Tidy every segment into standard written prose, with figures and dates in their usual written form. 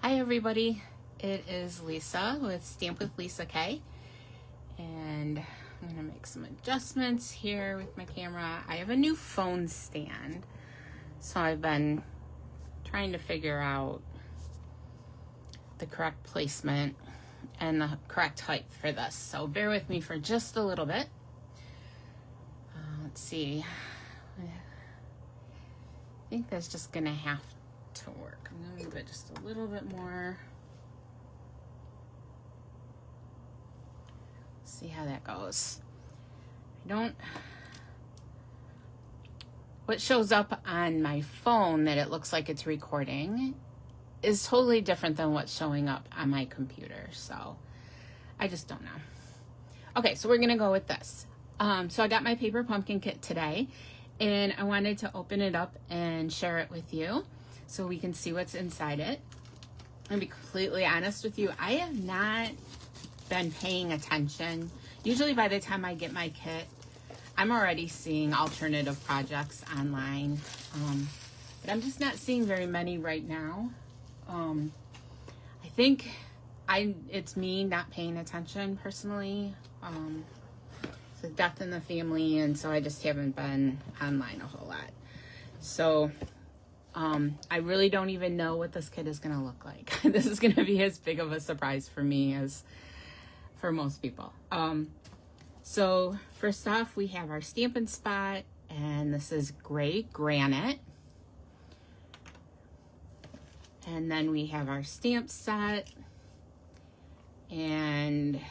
Hi everybody, it is Lisa with Stamp with Lisa K, and I'm going to make some adjustments here with my camera. I have a new phone stand, so I've been trying to figure out the correct placement and the correct height for this, so bear with me for just a little bit. Let's see, I think that's just going to have to work. I'm going to move it just a little bit more. See how that goes. What shows up on my phone that it looks like it's recording is totally different than what's showing up on my computer, so I just don't know. Okay, so we're gonna go with this. So I got my paper pumpkin kit today, and I wanted to open it up and share it with you so we can see what's inside it. I'll be completely honest with you, I have not been paying attention. Usually by the time I get my kit, I'm already seeing alternative projects online, but I'm just not seeing very many right now. I think it's me not paying attention personally. It's a death in the family, and so I just haven't been online a whole lot. So I really don't even know what this kit is going to look like. This is going to be as big of a surprise for me as for most people. So first off, we have our Stampin' Spot, and this is gray granite. And then we have our stamp set, and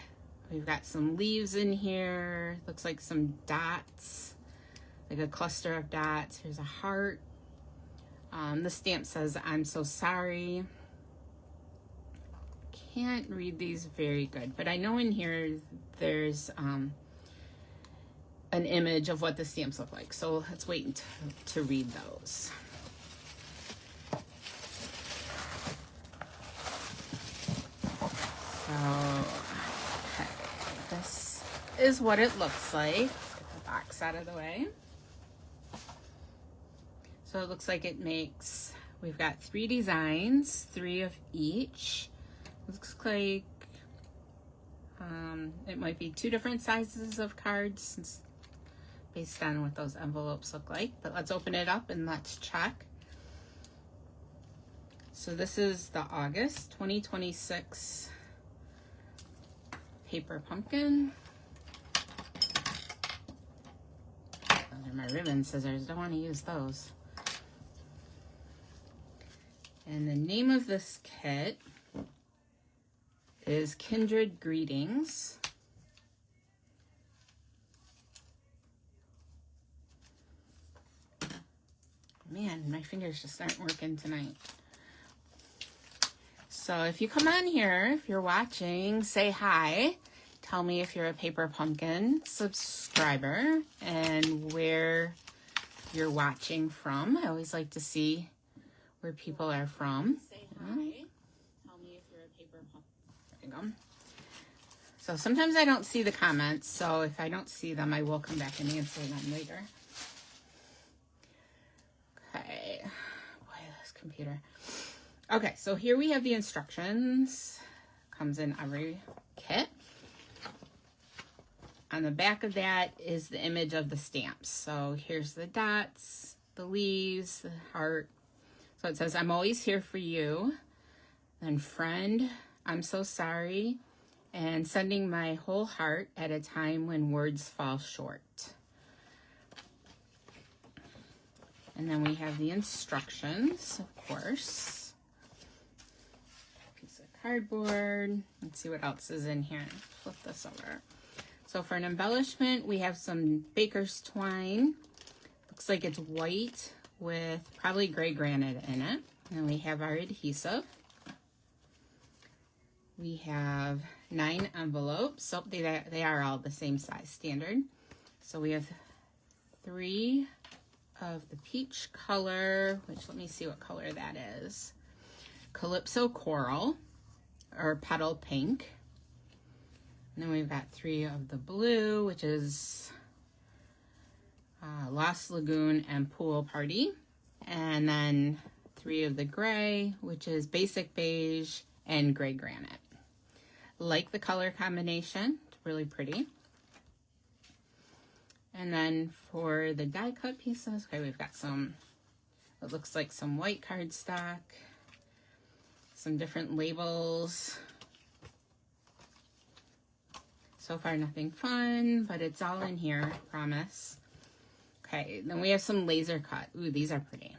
we've got some leaves in here. Looks like some dots, like a cluster of dots. Here's a heart. The stamp says, "I'm so sorry." Can't read these very good, but I know in here there's an image of what the stamps look like. So let's wait to read those. So, okay, this is what it looks like. Get the box out of the way. So it looks like we've got 3 designs, 3 of each. Looks like it might be 2 different sizes of cards based on what those envelopes look like. But let's open it up and let's check. So this is the August 2026 paper pumpkin. Those are my ribbon scissors. Don't want to use those. And the name of this kit is Kindred Greetings. Man, my fingers just aren't working tonight. So if you come on here, if you're watching, say hi. Tell me if you're a Paper Pumpkin subscriber and where you're watching from. I always like to see where people are from. Say hi. Tell me if you're a Paper Pumpkin. There you go. So sometimes I don't see the comments, so if I don't see them, I will come back and answer them later. Okay. Boy, this computer. Okay, so here we have the instructions. Comes in every kit. On the back of that is the image of the stamps. So here's the dots, the leaves, the heart. So it says, "I'm always here for you." Then friend, "I'm so sorry," and sending my whole heart at a time when words fall short. And then we have the instructions, of course. Piece of cardboard. Let's see what else is in here. Flip this over. So for an embellishment, we have some baker's twine. Looks like it's white with probably gray granite in it. And we have our adhesive. We have 9 envelopes. So they are all the same size, standard. So we have 3 of the peach color, which let me see what color that is. Calypso Coral, or Petal Pink. And then we've got 3 of the blue, which is Lost Lagoon and Pool Party. And then 3 of the gray, which is basic beige and gray granite. Like the color combination, it's really pretty. And then for the die cut pieces, okay, we've got some, it looks like some white cardstock, some different labels. So far nothing fun, but it's all in here, promise. Okay, then we have some laser cut. Ooh, these are pretty.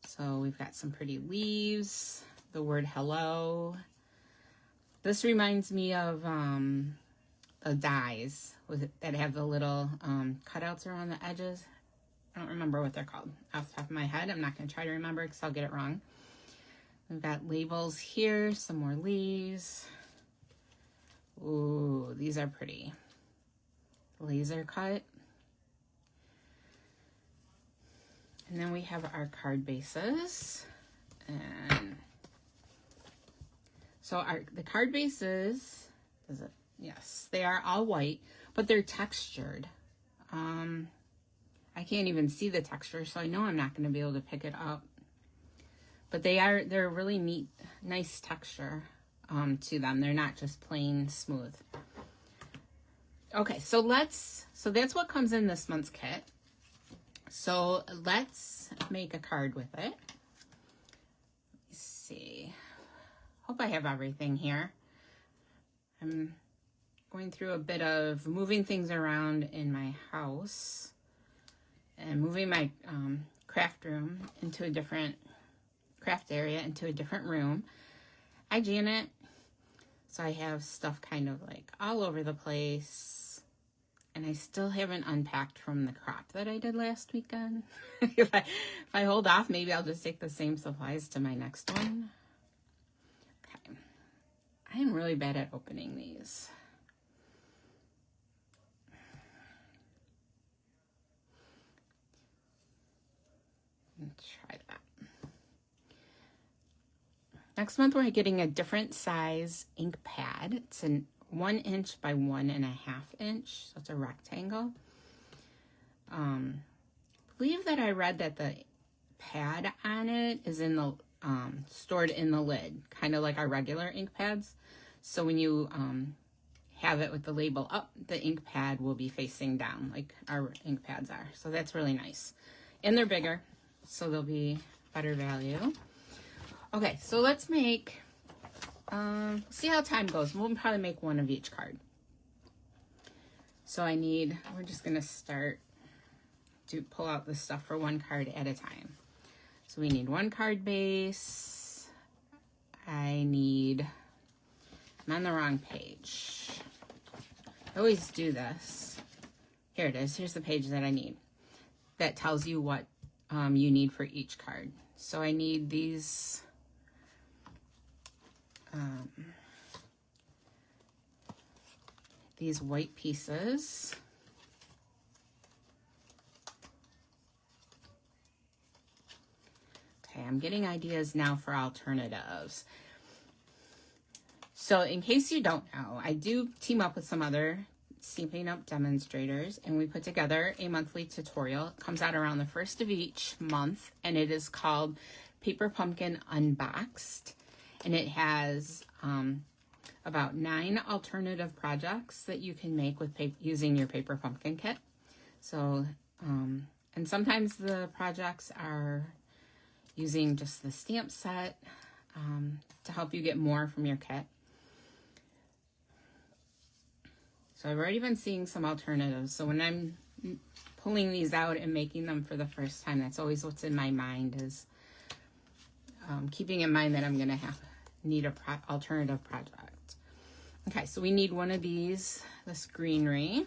So we've got some pretty leaves, the word hello. This reminds me of the dies that have the little cutouts around the edges. I don't remember what they're called off the top of my head. I'm not going to try to remember because I'll get it wrong. We've got labels here, some more leaves. Ooh, these are pretty. Laser cut. And then we have our card bases. And so the card bases, yes, they are all white, but they're textured. I can't even see the texture, so I know I'm not going to be able to pick it up. But they're really neat, nice texture to them. They're not just plain smooth. Okay, so that's what comes in this month's kit. So let's make a card with it. Let's see. Hope I have everything here. I'm going through a bit of moving things around in my house and moving my craft room into a different craft area into a different room. Hi, Janet. So I have stuff kind of like all over the place. And I still haven't unpacked from the crop that I did last weekend. If I hold off, maybe I'll just take the same supplies to my next one. Okay. I am really bad at opening these. Let's try that. Next month, we're getting a different size ink pad. It's an 1 inch by 1.5 inch, so it's a rectangle. Believe that I read that the pad on it is in the stored in the lid, kind of like our regular ink pads. So when you have it with the label up, the ink pad will be facing down like our ink pads are. So that's really nice, and they're bigger, so they'll be better value. Okay, so let's make. See how time goes. We'll probably make one of each card. So we're just going to start to pull out the stuff for one card at a time. So we need one card base. I'm on the wrong page. I always do this. Here it is. Here's the page that I need. That tells you what you need for each card. So I need these... these white pieces. Okay, I'm getting ideas now for alternatives. So in case you don't know, I do team up with some other Stampin' Up! Demonstrators, and we put together a monthly tutorial. It comes out around the first of each month, and it is called Paper Pumpkin Unboxed. And it has about 9 alternative projects that you can make with using your Paper Pumpkin kit. So, and sometimes the projects are using just the stamp set to help you get more from your kit. So I've already been seeing some alternatives. So when I'm pulling these out and making them for the first time, that's always what's in my mind, is keeping in mind that I'm going to need a alternative project. Okay, so we need one of these, this greenery.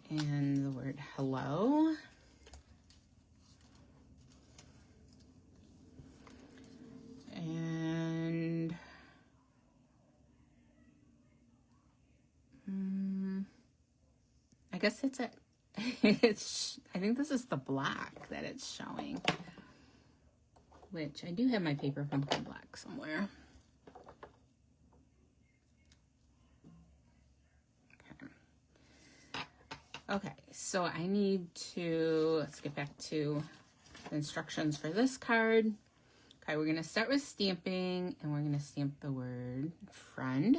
And the word hello. And I guess it's it. I think this is the black that it's showing, which I do have my Paper Pumpkin black somewhere. Okay, so I need to, let's get back to the instructions for this card. Okay, we're going to start with stamping, and we're going to stamp the word friend.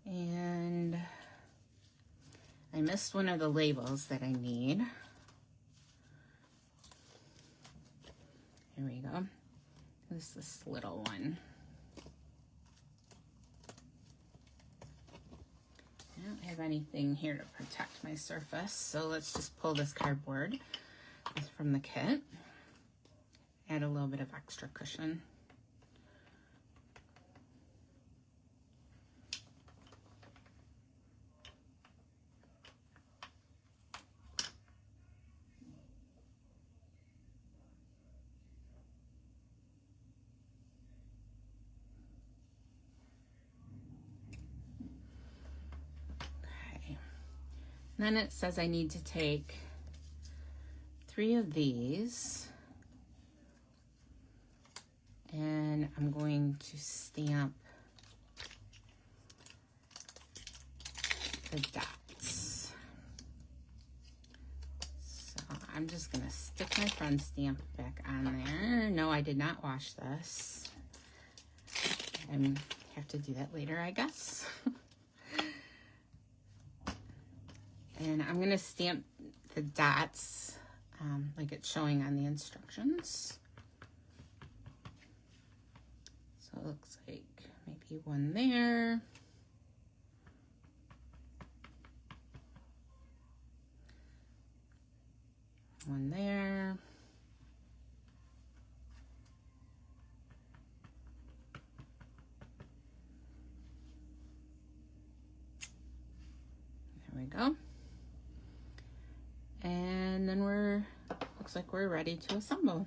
And I missed one of the labels that I need. Here we go. This little one. I don't have anything here to protect my surface, so let's just pull this cardboard from the kit. Add a little bit of extra cushion. Then it says I need to take 3 of these, and I'm going to stamp the dots. So I'm just going to stick my friend stamp back on there. No, I did not wash this. I have to do that later, I guess. And I'm going to stamp the dots like it's showing on the instructions. So it looks like maybe one there. One there. There we go. And then looks like we're ready to assemble.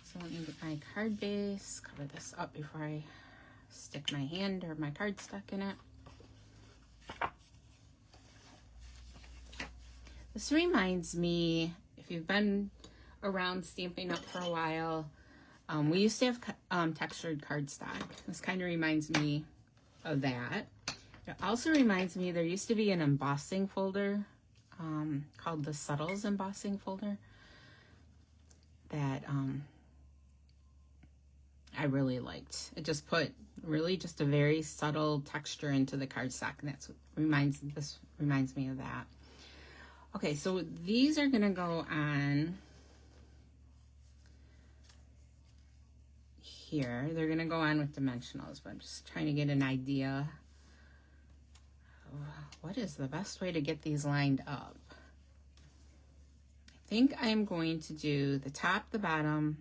So let me get my card base, cover this up before I stick my hand or my cardstock in it. This reminds me, if you've been around Stampin' Up! For a while, we used to have textured cardstock. This kind of reminds me of that. It also reminds me, there used to be an embossing folder called the Subtles embossing folder that I really liked. It just put really just a very subtle texture into the cardstock, and that's what reminds me of that. Okay, so these are gonna go on here. They're gonna go on with dimensionals, but I'm just trying to get an idea of what is the best way to get these lined up. I think I'm going to do the top, the bottom,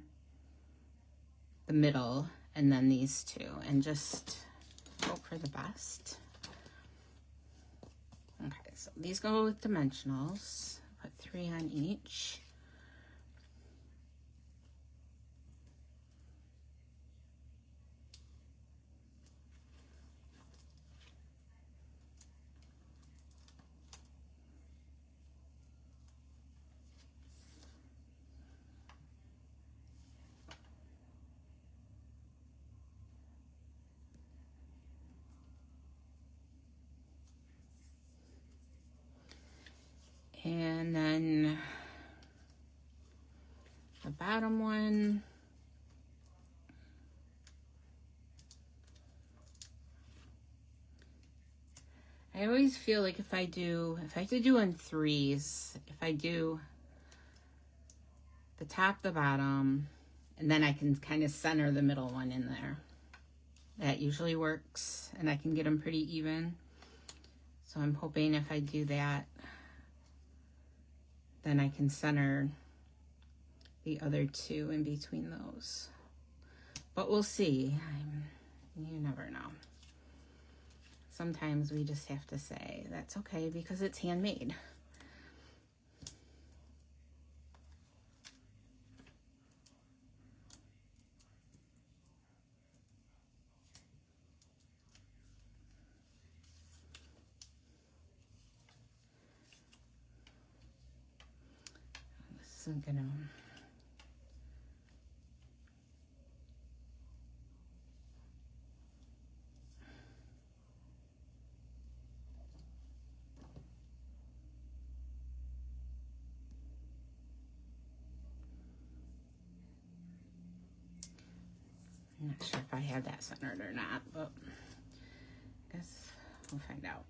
the middle, and then these two, and just hope for the best. Okay, so these go with dimensionals. Put 3 on each. And then the bottom one. I always feel like if I have to do in threes, if I do the top, the bottom, and then I can kind of center the middle one in there. That usually works, and I can get them pretty even. So I'm hoping if I do that, then I can center the other two in between those. But we'll see. You never know. Sometimes we just have to say, that's okay, because it's handmade. This is gonna... I'm not sure if I have that centered or not, but I guess we'll find out.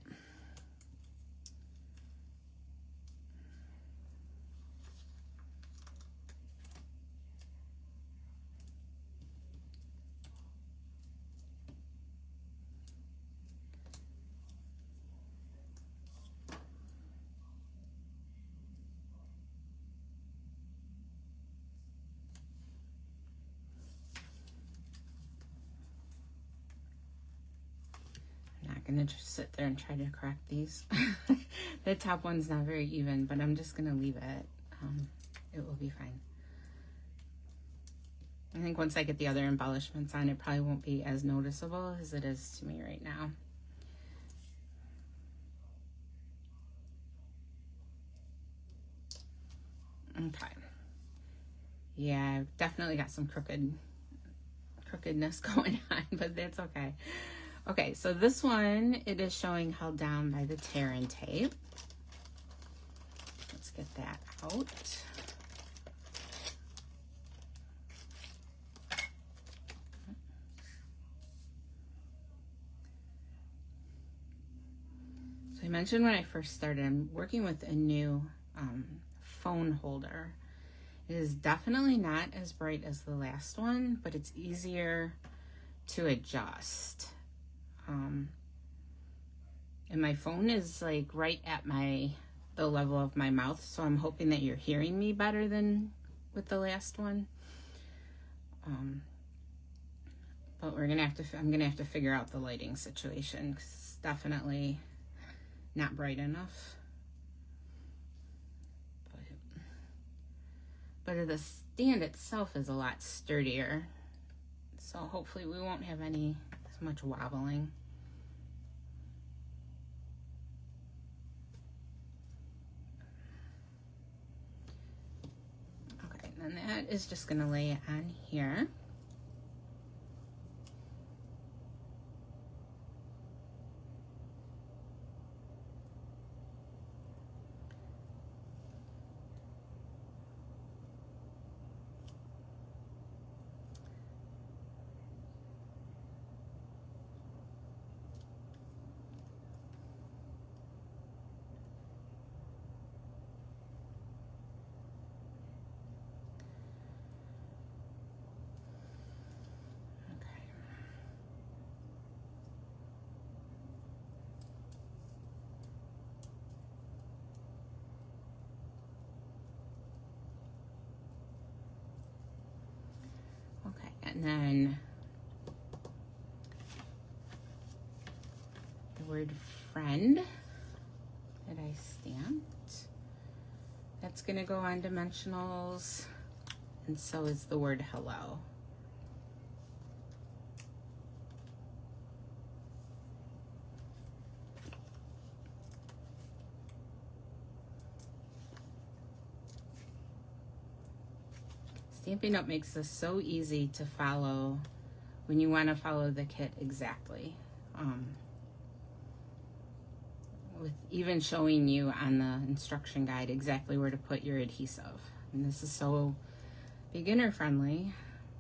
Gonna just sit there and try to correct these. The top one's not very even, but I'm just gonna leave it. It will be fine. I think once I get the other embellishments on, it probably won't be as noticeable as it is to me right now. Okay. Yeah, I've definitely got some crookedness going on, but that's okay. Okay, so this one, it is showing held down by the tear and tape. Let's get that out. So I mentioned when I first started, I'm working with a new phone holder. It is definitely not as bright as the last one, but it's easier to adjust. And my phone is like right at the level of my mouth, so I'm hoping that you're hearing me better than with the last one. But I'm gonna have to figure out the lighting situation, 'cause it's definitely not bright enough. But the stand itself is a lot sturdier, so hopefully we won't have as much wobbling. Okay, and then that is just gonna lay on here. And then the word friend that I stamped, that's going to go on dimensionals, and so is the word hello. Stamping Up makes this so easy to follow when you want to follow the kit exactly. With even showing you on the instruction guide exactly where to put your adhesive. And this is so beginner friendly,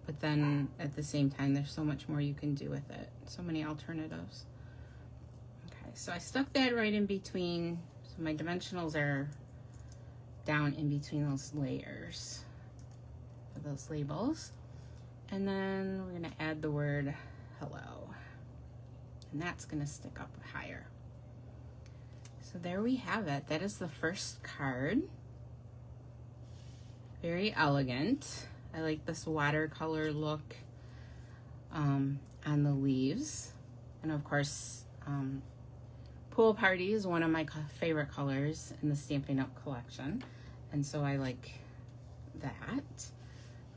but then at the same time, there's so much more you can do with it. So many alternatives. Okay, so I stuck that right in between. So my dimensionals are down in between those layers. Those labels, and then we're going to add the word hello, and that's going to stick up higher. So there we have it. That is the first card. Very elegant. I like this watercolor look on the leaves, and of course Pool Party is one of my favorite colors in the Stampin' Up collection, and so I like that.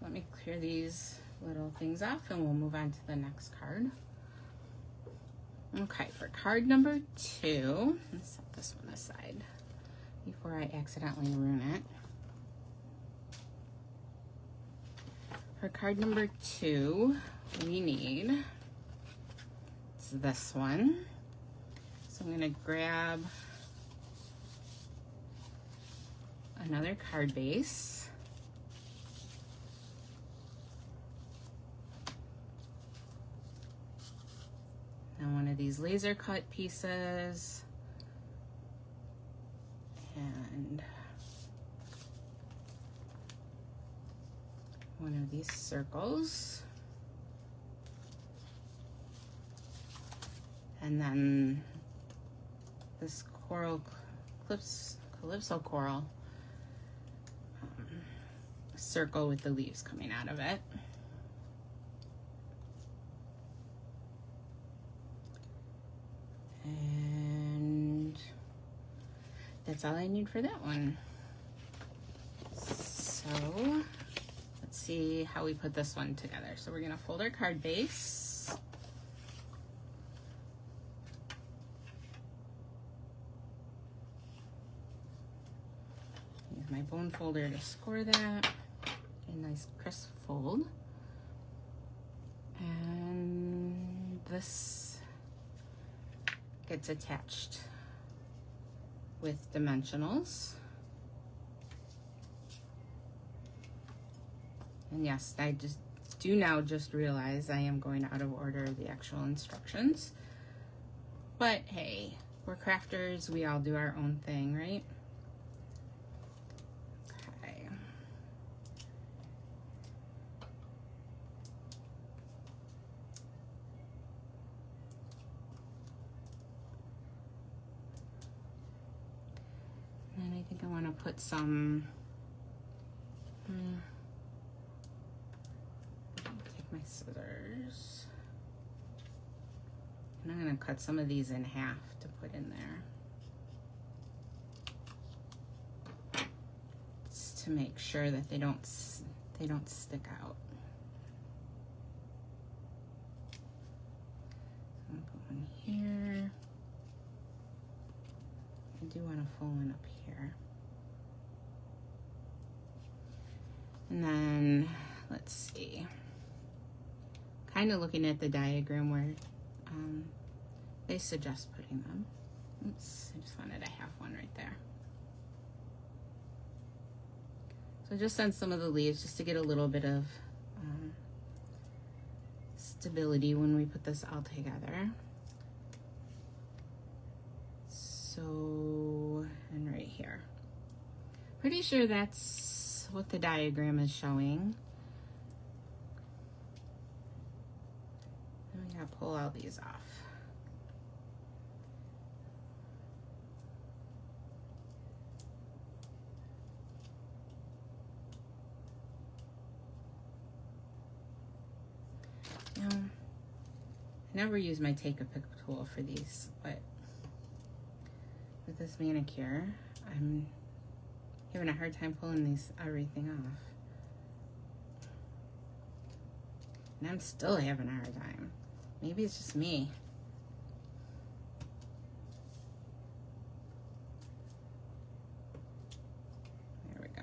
Let me clear these little things off and we'll move on to the next card. Okay, for card number 2, let's set this one aside before I accidentally ruin it. for card number 2, we need, it's this one. So I'm gonna grab another card base. Now one of these laser cut pieces. And one of these circles. And then this coral, calypso coral circle with the leaves coming out of it. And that's all I need for that one. So let's see how we put this one together. So we're gonna fold our card base. Use my bone folder to score that. A nice crisp fold. And this gets attached with dimensionals. And yes, I just realize I am going out of order of the actual instructions. But hey, we're crafters, we all do our own thing, right? Okay. And I think I want to put some, take my scissors, and I'm going to cut some of these in half to put in there. Just to make sure that they don't stick out. So I'm going to put one here. I do want a full one up here. And then, let's see. Kind of looking at the diagram where they suggest putting them. Oops, I just wanted a half one right there. So just on some of the leaves, just to get a little bit of stability when we put this all together. So, and right here. Pretty sure that's what the diagram is showing. And we gotta pull all these off. Now, I never use my take a pick tool for these, but with this manicure, I'm having a hard time pulling everything off. And I'm still having a hard time. Maybe it's just me. There we go.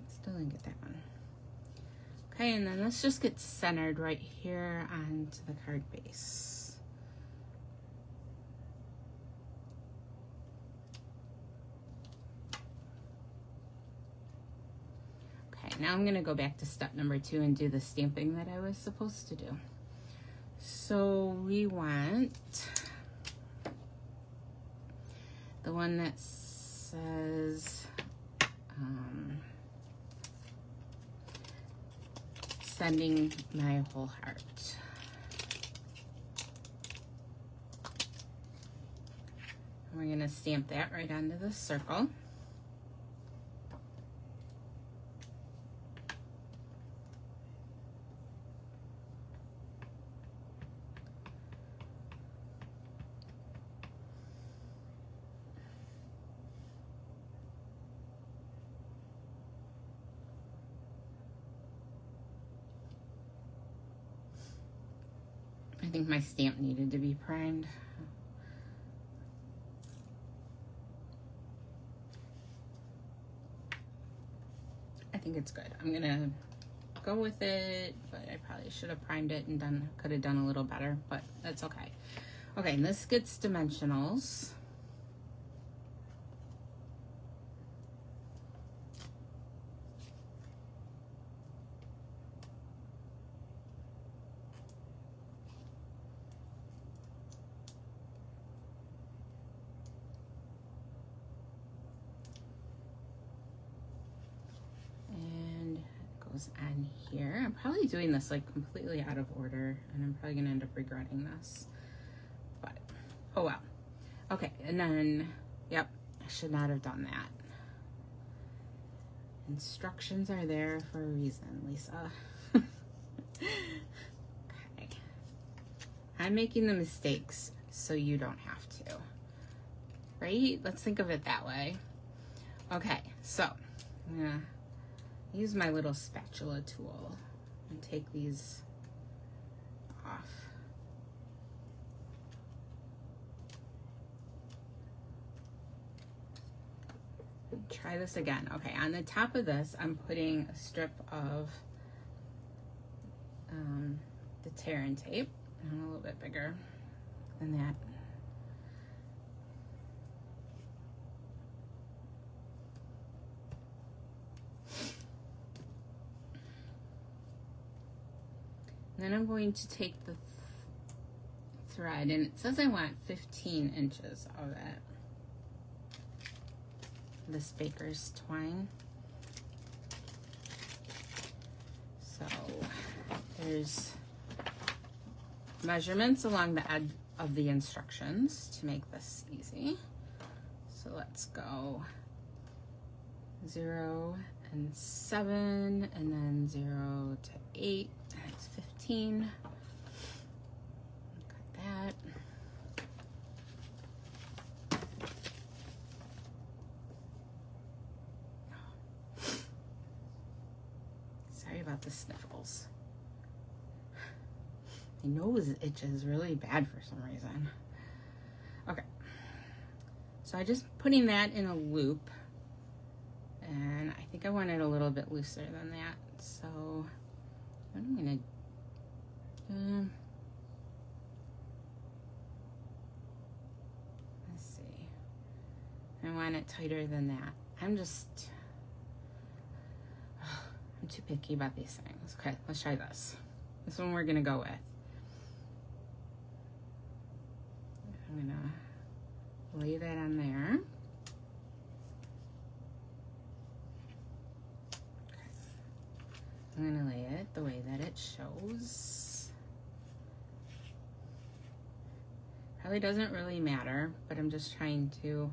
Still didn't get that one. Okay, and then let's just get centered right here onto the card base. Okay, now I'm gonna go back to step number 2 and do the stamping that I was supposed to do. So we want the one that says sending my whole heart. And we're gonna stamp that right onto the circle. I think my stamp needed to be primed. I think think it's good. I'm gonna go with it, but I probably should have primed it and could have done a little better, but that's okay. Okay, and this gets dimensionals. On here. I'm probably doing this like completely out of order, and I'm probably gonna end up regretting this, but oh well. Okay, and then, yep, I should not have done that. Instructions are there for a reason, Lisa. Okay. I'm making the mistakes so you don't have to. Right? Let's think of it that way. Okay, so I'm gonna use my little spatula tool and take these off. Try this again. Okay, on the top of this, I'm putting a strip of the tear and tape, and a little bit bigger than that. Then I'm going to take the thread, and it says I want 15 inches of it. This baker's twine. So there's measurements along the edge of the instructions to make this easy. So let's go 0 and 7, and then 0 to 8. That's 15. Got that. Sorry about the sniffles. My nose itches really bad for some reason. Okay. So I just putting that in a loop, and I think I want it a little bit looser than that. So what I'm gonna let's see. I want it tighter than that. I'm too picky about these things. Okay, let's try this. This one we're gonna go with. I'm gonna lay that on there. Okay. I'm gonna lay it the way that it shows. Probably doesn't really matter, but I'm just trying to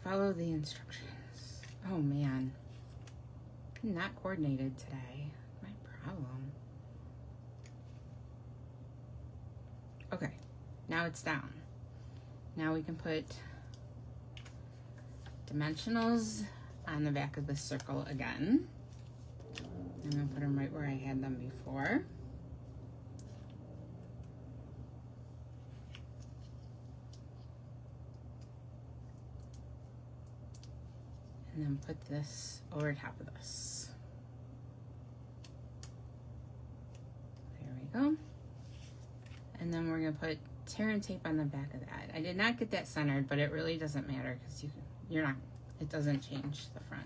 follow the instructions. Oh man, I'm not coordinated today. My problem. Okay, now it's down. Now we can put dimensionals on the back of the circle again. I'm gonna put them right where I had them before. And then put this over top of this. There we go. And then we're gonna put tear and tape on the back of that. I did not get that centered, but it really doesn't matter because it doesn't change the front.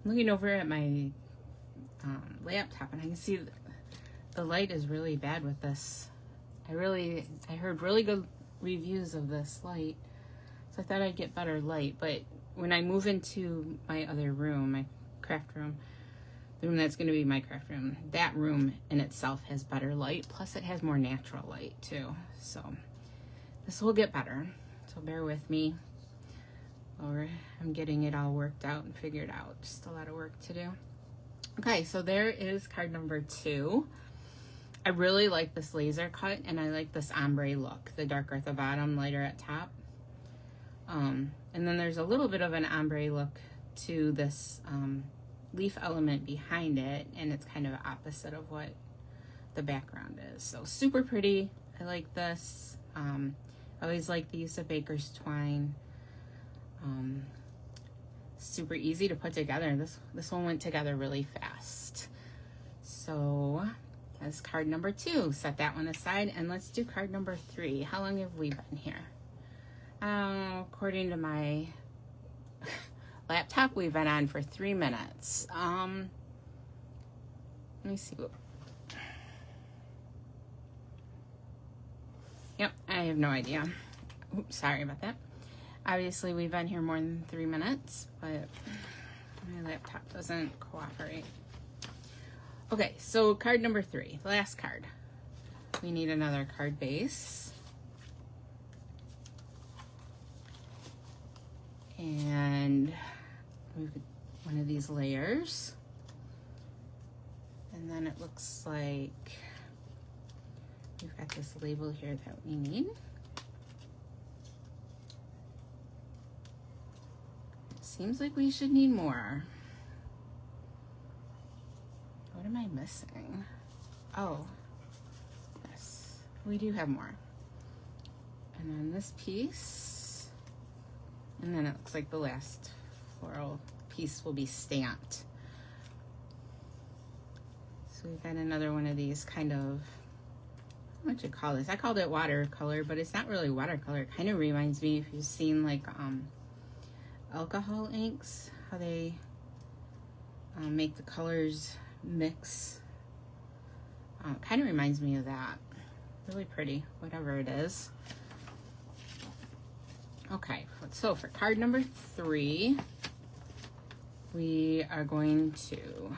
I'm looking over at my laptop, and I can see the light is really bad with this. I heard really good reviews of this light, so I thought I'd get better light. But when I move into my other room, my craft room, the room that's going to be my craft room, that room in itself has better light. Plus, it has more natural light too. So this will get better. So bear with me. Or I'm getting it all worked out and figured out. Just a lot of work to do. Okay, so there is card number 2. I really like this laser cut, and I like this ombre look, the darker at the bottom, lighter at top. And then there's a little bit of an ombre look to this leaf element behind it, and it's kind of opposite of what the background is. So super pretty. I like this. I always like the use of baker's twine. Super easy to put together. This one went together really fast. So that's card number 2. Set that one aside, and let's do card number 3. How long have we been here? According to my laptop, we've been on for 3 minutes. Let me see. Yep, I have no idea. Oops, sorry about that. Obviously, we've been here more than 3 minutes, but my laptop doesn't cooperate. Okay, so card number 3, the last card. We need another card base. And we've got one of these layers. And then it looks like we've got this label here that we need. It seems like we should need more. What am I missing? Oh, yes, we do have more. And then this piece, and then it looks like the last floral piece will be stamped. So we've got another one of these kind of, what would you call this? I called it watercolor, but it's not really watercolor. It kind of reminds me, if you've seen like alcohol inks, how they make the colors mix. Kind of reminds me of that. Really pretty, whatever it is. Okay, so for card number 3, we are going to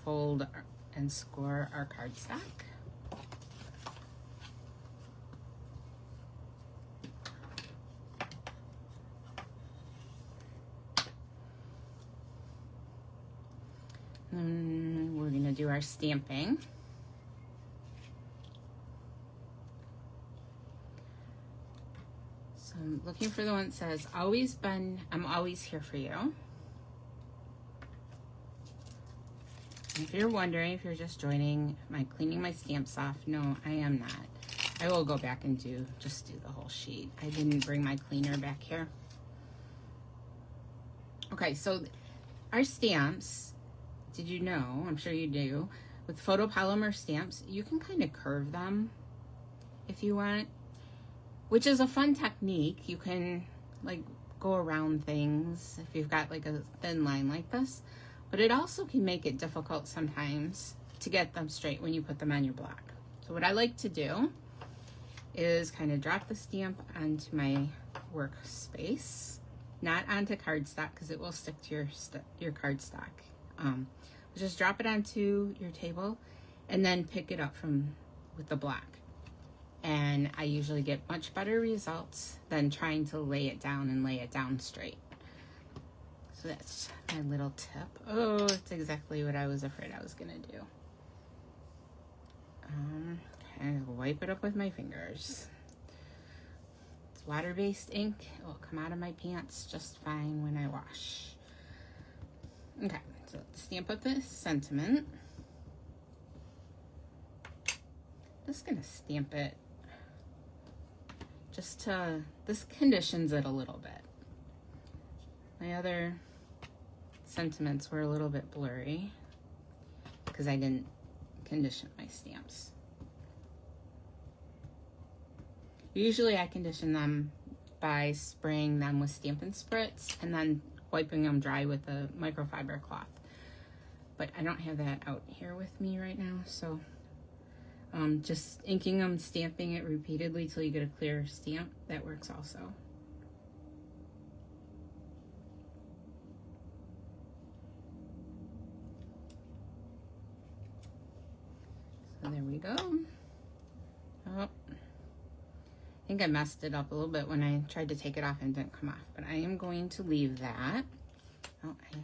fold and score our cardstock. And we're going to do our stamping. So I'm looking for the one that says, I'm always here for you. And if you're wondering, if you're just joining, am I cleaning my stamps off? No, I am not. I will go back and just do the whole sheet. I didn't bring my cleaner back here. Okay, so our stamps, did you know, I'm sure you do, with photopolymer stamps, you can kind of curve them if you want, which is a fun technique. You can like go around things if you've got like a thin line like this, but it also can make it difficult sometimes to get them straight when you put them on your block. So what I like to do is kind of drop the stamp onto my workspace, not onto cardstock because it will stick to your cardstock. Just drop it onto your table and then pick it up with the block. And I usually get much better results than trying to lay it down straight. So that's my little tip. Oh, it's exactly what I was afraid I was gonna do. Okay, wipe it up with my fingers. It's water-based ink. It will come out of my pants just fine when I wash. Okay, so let's stamp up this sentiment. Just gonna stamp it this conditions it a little bit. My other sentiments were a little bit blurry because I didn't condition my stamps. Usually I condition them by spraying them with Stampin' Spritz and then wiping them dry with a microfiber cloth. But I don't have that out here with me right now, so just inking them, stamping it repeatedly till you get a clear stamp, that works also. So there we go. Oh, I think I messed it up a little bit when I tried to take it off and it didn't come off, but I am going to leave that. Oh, I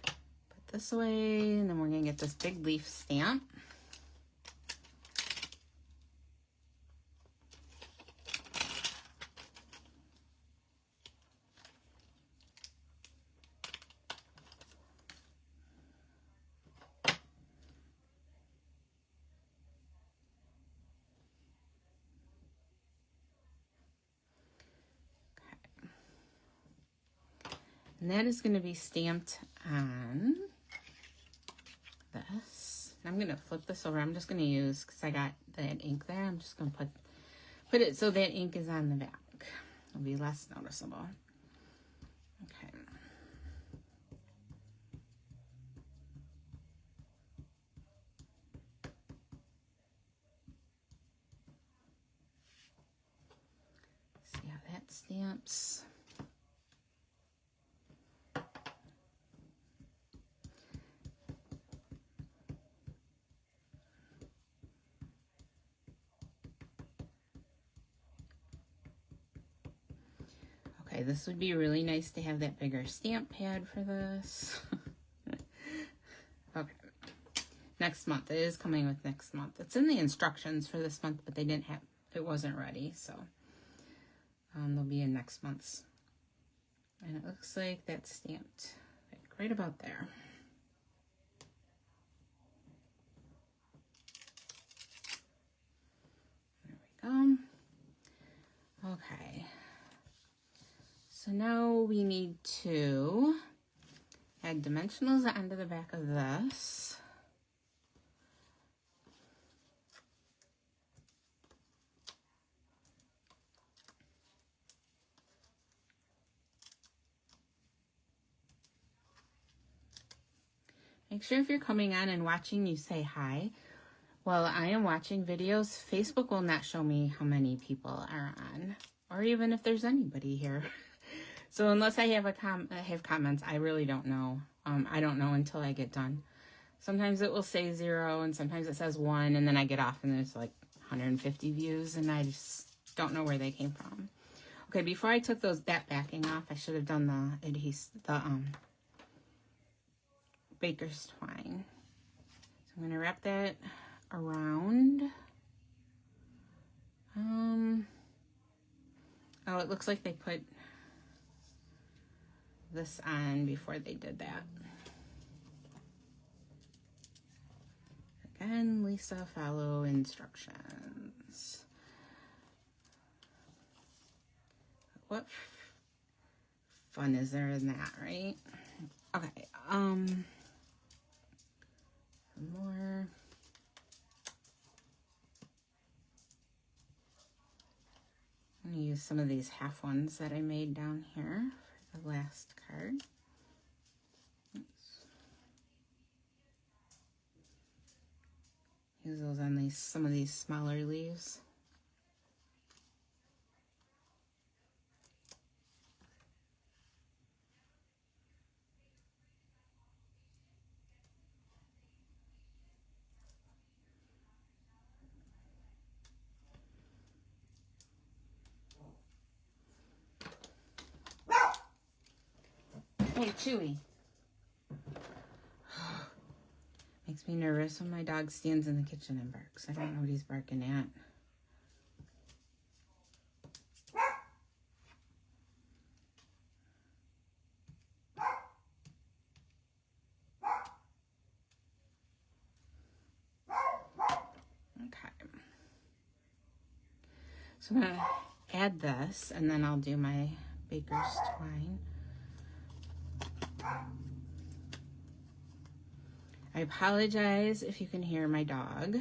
put this away, and then we're gonna get this big leaf stamp. And that is going to be stamped on this. I'm going to flip this over. I'm just going to use, because I got that ink there, I'm just going to put it so that ink is on the back. It'll be less noticeable. Okay. See how that stamps. Okay, this would be really nice to have that bigger stamp pad for this. Okay. Next month. It is coming with next month. It's in the instructions for this month, but they didn't have, it wasn't ready, so they'll be in next month's. And it looks like that's stamped right about there. There we go. Okay. So now we need to add dimensionals onto the back of this. Make sure if you're coming on and watching, you say hi. While I am watching videos, Facebook will not show me how many people are on, or even if there's anybody here. So unless I have comments, I really don't know. I don't know until I get done. Sometimes it will say 0, and sometimes it says 1, and then I get off and there's like 150 views, and I just don't know where they came from. Okay, before I took that backing off, I should have done the baker's twine. So I'm gonna wrap that around. Oh, it looks like they put this on before they did that. Again, Lisa, follow instructions. What fun is there in that, right? Okay, some more. I'm gonna use some of these half ones that I made down here for the last card. Oops. Use those on some of these smaller leaves. Hey, Chewy. Makes me nervous when my dog stands in the kitchen and barks. I don't know what he's barking at. Okay. So I'm going to add this, and then I'll do my baker's twine. I apologize if you can hear my dog.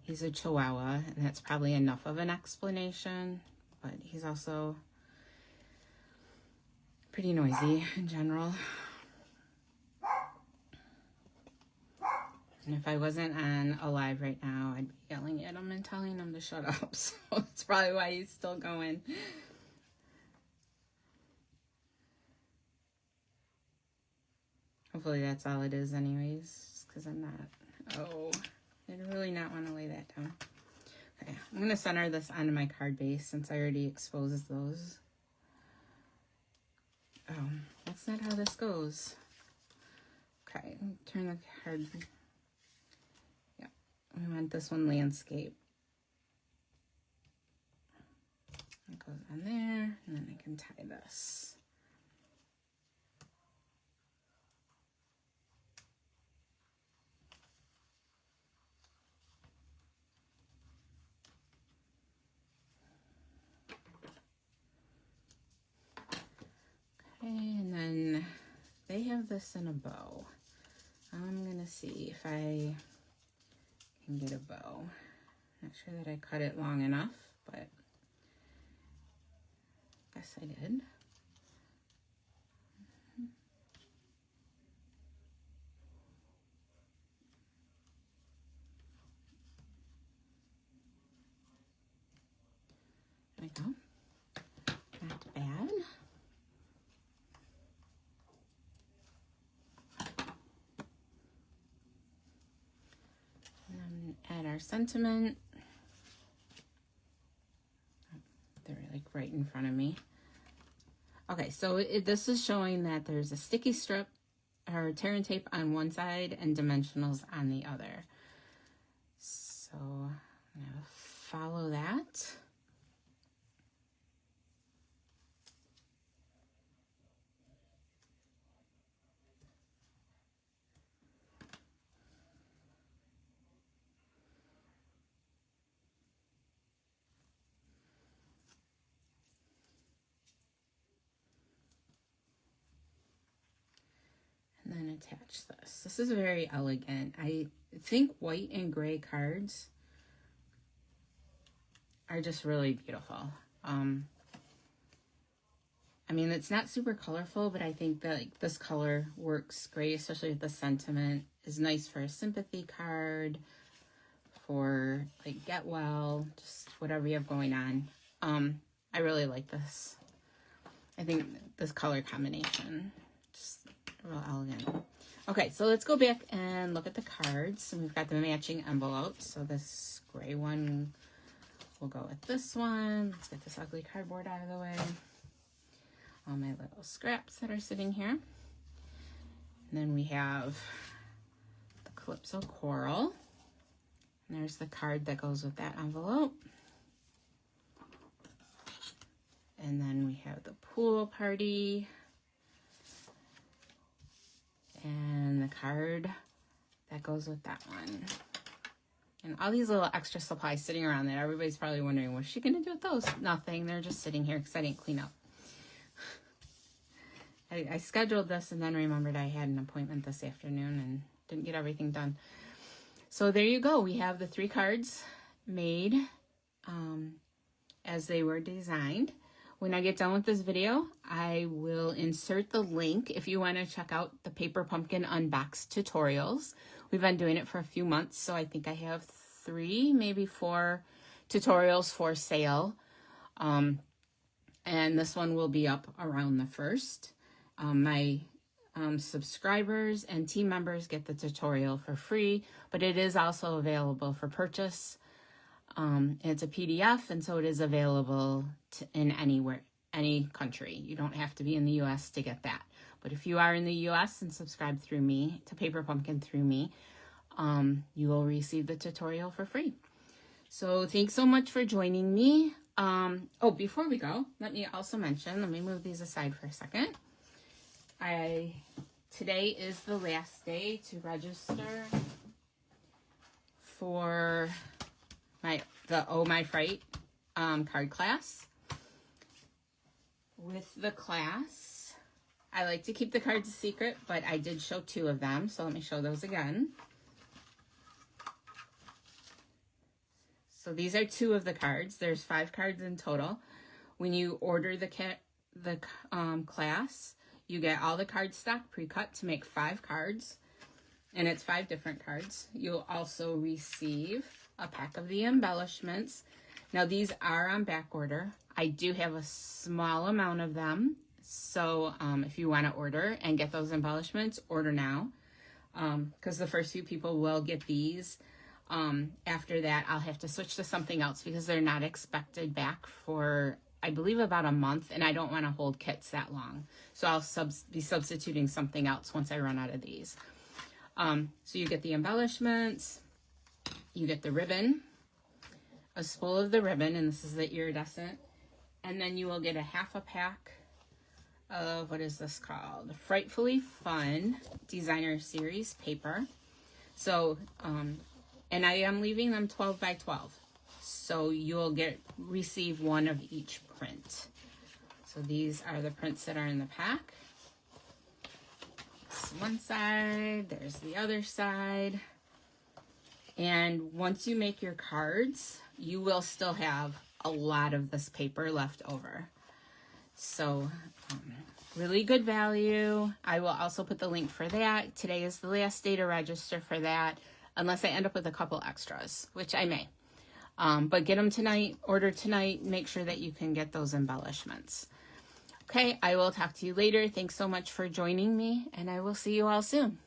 He's a Chihuahua, and that's probably enough of an explanation, but he's also pretty noisy in general. And if I wasn't on a live right now, I'd be yelling at him and telling him to shut up, so that's probably why he's still going. Hopefully that's all it is anyways, because I'm not, I really not want to lay that down. Okay, I'm going to center this onto my card base since I already exposed those. Oh, that's not how this goes. Okay, turn the card. Yeah, we want this one landscape. It goes on there, and then I can tie this. Okay, and then they have this in a bow. I'm going to see if I can get a bow. Not sure that I cut it long enough, but I guess I did. There we go. Not bad. And then add our sentiment. They're like right in front of me. Okay, so this is showing that there's a sticky strip or tear and tape on one side and dimensionals on the other. So I'm gonna follow that. And then attach this. This is very elegant. I think white and gray cards are just really beautiful. I mean, it's not super colorful, but I think that like, this color works great, especially with the sentiment. Is nice for a sympathy card, for like get well, just whatever you have going on. I really like this. I think this color combination, just real elegant. Okay, so let's go back and look at the cards. And we've got the matching envelopes. So this gray one will go with this one. Let's get this ugly cardboard out of the way. All my little scraps that are sitting here. And then we have the Calypso Coral. And there's the card that goes with that envelope. And then we have the Pool Party. And the card that goes with that one. And all these little extra supplies sitting around that everybody's probably wondering, what's she going to do with those? Nothing. They're just sitting here because I didn't clean up. I scheduled this and then remembered I had an appointment this afternoon and didn't get everything done. So there you go. We have the 3 cards made as they were designed. When I get done with this video, I will insert the link if you want to check out the Paper Pumpkin Unbox tutorials. We've been doing it for a few months, so I think I have 3, maybe 4 tutorials for sale. And this one will be up around the 1st. My subscribers and team members get the tutorial for free, but it is also available for purchase. It's a PDF, and so it is available in any country. You don't have to be in the U.S. to get that. But if you are in the U.S. and subscribe through me, to Paper Pumpkin through me, you will receive the tutorial for free. So thanks so much for joining me. Oh, before we go, let me also mention, let me move these aside for a second. Today is the last day to register for the Oh My Fright card class. With the class, I like to keep the cards a secret, but I did show 2 of them, so let me show those again. So these are 2 of the cards. There's 5 cards in total. When you order the class, you get all the card stock pre-cut to make 5 cards, and it's 5 different cards. You'll also receive a pack of the embellishments. Now these are on back order. I do have a small amount of them, so if you want to order and get those embellishments, order now, because the first few people will get these. After that, I'll have to switch to something else because they're not expected back for, I believe, about a month, and I don't want to hold kits that long. So I'll be substituting something else once I run out of these. So you get the embellishments, you get the ribbon, a spool of the ribbon, and this is the iridescent, and then you will get a half a pack of, what is this called? Frightfully Fun Designer Series paper. So, and I am leaving them 12 by 12. So you'll receive 1 of each print. So these are the prints that are in the pack. That's one side. There's the other side. And once you make your cards, you will still have a lot of this paper left over. So really good value. I will also put the link for that. Today is the last day to register for that, unless I end up with a couple extras, which I may. But get them tonight, order tonight, make sure that you can get those embellishments. Okay, I will talk to you later. Thanks so much for joining me, and I will see you all soon.